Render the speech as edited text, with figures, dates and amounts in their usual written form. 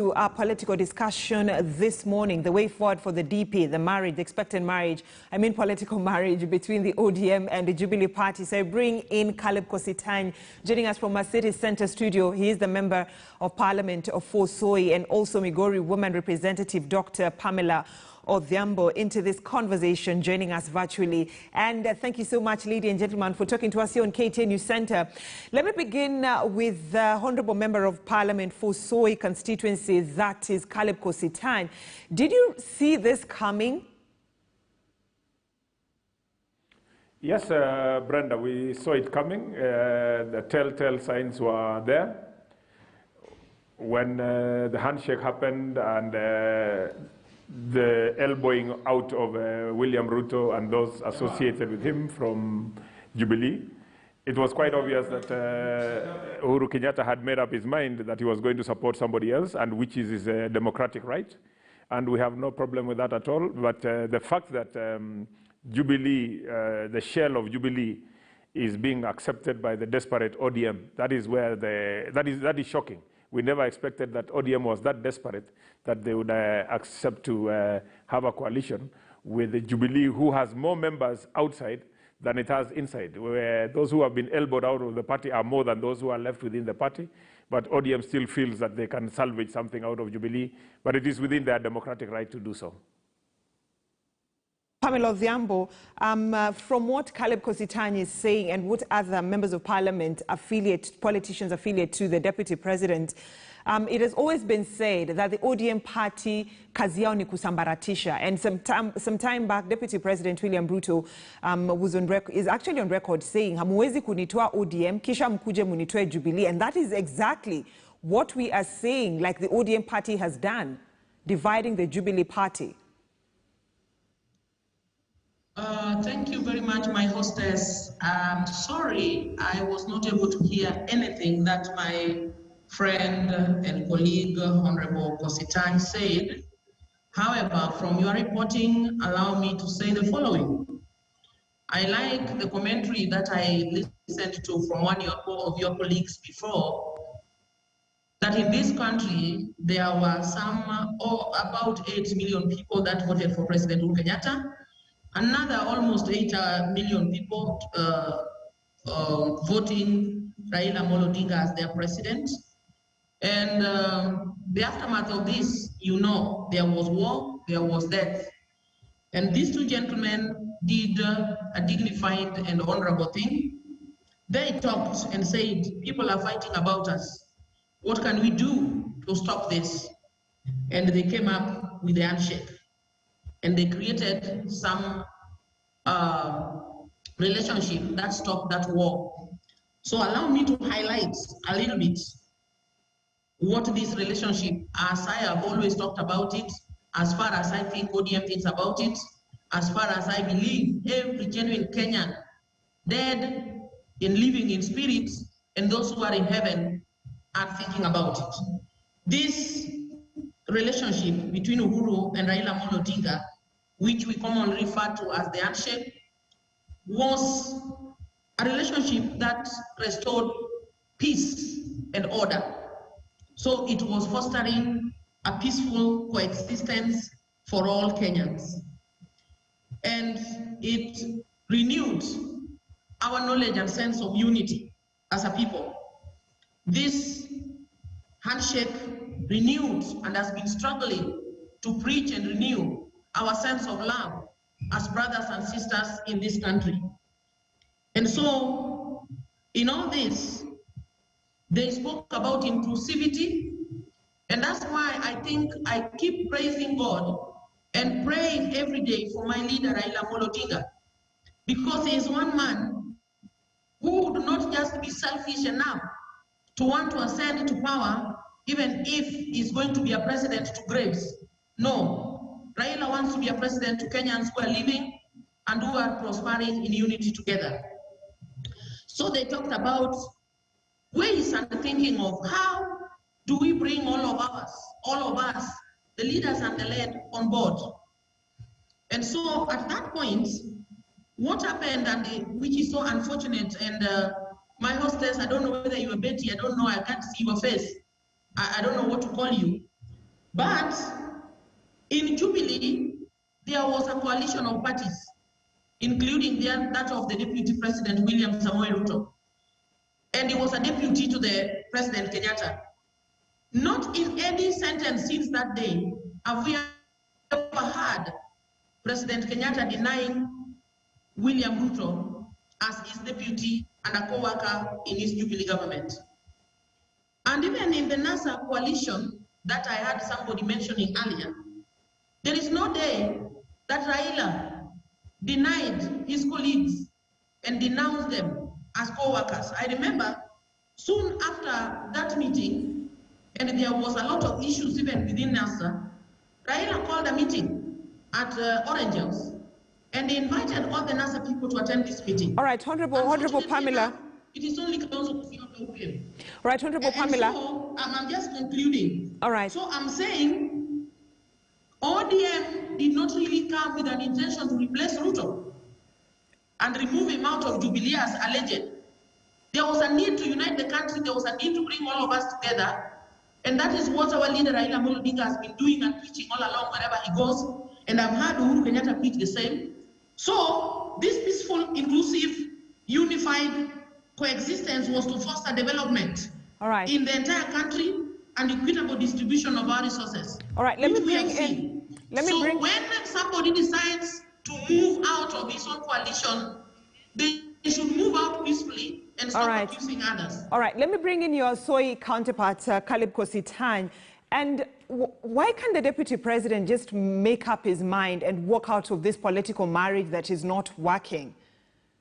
To our political discussion this morning, the way forward for the DP, the marriage, the expected marriage, political marriage between the ODM and the Jubilee Party. So I bring in Caleb Kositany, joining us from our city center studio. He is the Member of Parliament of Fosoi, and also Migori Woman Representative Dr. Pamela Odhiambo into this conversation, joining us virtually. And thank you so much, ladies and gentlemen, for talking to us here on KTN News Center. Let me begin with the Honourable Member of Parliament for Fosoi constituency, that is Caleb Kositany. Did you see this coming? Yes, Brenda, we saw it coming. The telltale signs were there. When the handshake happened and the elbowing out of William Ruto and those associated with him from Jubilee, it was quite obvious that Uhuru Kenyatta had made up his mind that he was going to support somebody else, and which is his democratic right. And we have no problem with that at all. But the fact that Jubilee, the shell of Jubilee, is being accepted by the desperate ODM, that is shocking. We never expected that ODM was that desperate that they would accept to have a coalition with the Jubilee, who has more members outside than it has inside. Where those who have been elbowed out of the party are more than those who are left within the party. But ODM still feels that they can salvage something out of Jubilee, but it is within their democratic right to do so. Pamela Odhiambo, from what Caleb Kositany is saying and what other members of parliament politicians affiliate to the deputy president, it has always been said that the ODM party kazi yao ni kusambaratisha. And some time back, Deputy President William Ruto is actually on record saying, hamuwezi kunitoa ODM, kisha mkuje munitoe Jubilee. And that is exactly what we are saying, like the ODM party has done, dividing the Jubilee party. Thank you very much, my hostess. Sorry, I was not able to hear anything that my friend and colleague, Honorable Kositany, said. However, from your reporting, allow me to say the following. I like the commentary that I listened to from one of your colleagues before, that in this country, there were about 8 million people that voted for President Uhuru Kenyatta. Another almost 8 million people voting Raila Amolo Odinga as their president. And the aftermath of this, there was war, there was death. And these two gentlemen did a dignified and honorable thing. They talked and said, people are fighting about us. What can we do to stop this? And they came up with the handshake. And they created some relationship that stopped that war. So allow me to highlight a little bit what this relationship, as I have always talked about it, as far as I think ODM thinks about it, as far as I believe every genuine Kenyan, dead and living in spirit, and those who are in heaven are thinking about it. This relationship between Uhuru and Raila Amolo Odinga, which we commonly refer to as the handshake, was a relationship that restored peace and order. So it was fostering a peaceful coexistence for all Kenyans. And it renewed our knowledge and sense of unity as a people. This handshake renewed and has been struggling to preach and renew our sense of love as brothers and sisters in this country. And so, in all this, they spoke about inclusivity, and that's why I think I keep praising God and praying every day for my leader, Raila Amolo Odinga, because he is one man who would not just be selfish enough to want to ascend to power, even if he's going to be a president to graves. No, Raila wants to be a president to Kenyans who are living and who are prospering in unity together. So they talked about ways and thinking of how do we bring all of us, the leaders and the led, on board. And so at that point, what happened, and which is so unfortunate, and my hostess, I don't know whether you are Betty, I don't know, I can't see your face. I don't know what to call you. But in Jubilee, there was a coalition of parties, including that of the Deputy President, William Samoei Ruto. And he was a deputy to the President Kenyatta. Not in any sentence since that day have we ever heard President Kenyatta denying William Ruto as his deputy and a co-worker in his Jubilee government. And even in the NASA coalition that I had somebody mentioning earlier, there is no day that Raila denied his colleagues and denounced them as co-workers. I remember soon after that meeting, and there was a lot of issues even within NASA, Raila called a meeting at Orange House, and they invited all the NASA people to attend this meeting. All right, Honorable Pamela. It is only Council of All right, Honorable Pamela. So I'm just concluding. All right. So I'm saying ODM did not really come with an intention to replace Ruto and remove him out of Jubilee as alleged. There was a need to unite the country. There was a need to bring all of us together. And that is what our leader Raila Amolo Odinga has been doing and preaching all along wherever he goes. And I've heard Uhuru Kenyatta preach the same. So this peaceful, inclusive, unified coexistence was to foster development in the entire country and equitable distribution of our resources. All right, let me bring in. When somebody decides to move out of his own coalition, they should move out peacefully and stop accusing others. All right, let me bring in your Soy counterpart, Caleb Kositany. And why can't the Deputy President just make up his mind and walk out of this political marriage that is not working?